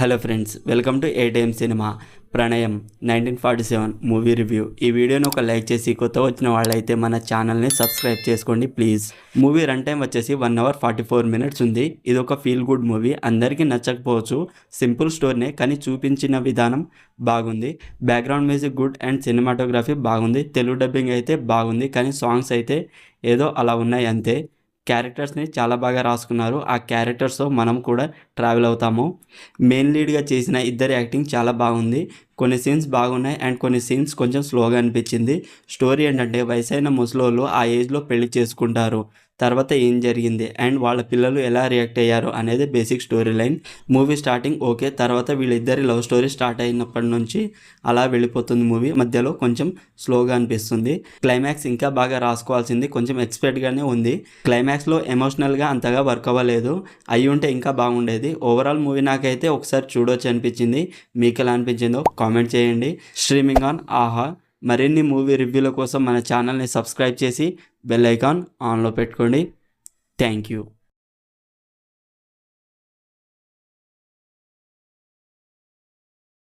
Hello friends, welcome to ATM cinema. Pranayam 1947 movie review. ఈ వీడియోని ఒక లైక్ చేసి కొత్త వచ్చిన వాళ్ళైతే మన ఛానల్ని సబ్స్క్రైబ్ చేసుకోండి ప్లీజ్. మూవీ రన్ టైం వచ్చేసి 1 hour 44 minutes ఉంది. ఇది ఒక ఫీల్ గుడ్ మూవీ. అందరికీ నచ్చకపోవచ్చు, సింపుల్ స్టోరీనే, కానీ చూపించిన విధానం బాగుంది. Background music good and cinematography బాగుంది. తెలుగు డబ్బింగ్ అయితే బాగుంది, కానీ సాంగ్స్ అయితే ఏదో అలా ఉన్నాయి అంతే. క్యారెక్టర్స్ని చాలా బాగా రాసుకున్నారు. ఆ క్యారెక్టర్స్తో మనం కూడా ట్రావెల్ అవుతాము. మెయిన్ లీడ్గా చేసిన ఇద్దరి యాక్టింగ్ చాలా బాగుంది. కొన్ని సీన్స్ బాగున్నాయి అండ్ కొన్ని సీన్స్ కొంచెం స్లోగా అనిపించింది. స్టోరీ ఏంటంటే, వయసైన ముసలోళ్ళు ఆ ఏజ్లో పెళ్లి చేసుకుంటారు. తర్వాత ఏం జరిగింది అండ్ వాళ్ళ పిల్లలు ఎలా రియాక్ట్ అయ్యారు అనేది basic story line. Movie starting okay, తర్వాత వీళ్ళిద్దరి లవ్ స్టోరీ స్టార్ట్ అయినప్పటి నుంచి అలా వెళ్ళిపోతుంది. మూవీ మధ్యలో కొంచెం స్లోగా అనిపిస్తుంది. క్లైమాక్స్ ఇంకా బాగా రాసుకోవాల్సింది, కొంచెం ఎక్స్పెక్ట్గానే ఉంది. క్లైమాక్స్లో ఎమోషనల్గా అంతగా వర్క్ అవ్వలేదు. అయ్యి ఉంటే ఇంకా బాగుండేది. ఓవరాల్ మూవీ నాకైతే ఒకసారి చూడొచ్చు అనిపించింది. మీకు ఎలా అనిపించిందో కామెంట్ చేయండి. స్ట్రీమింగ్ ఆన్ ఆహా. మరిన్ని మూవీ రివ్యూల కోసం మన ఛానల్ని సబ్స్క్రైబ్ చేసి బెల్ ఐకాన్ ఆన్లో పెట్టుకోండి. Thank you.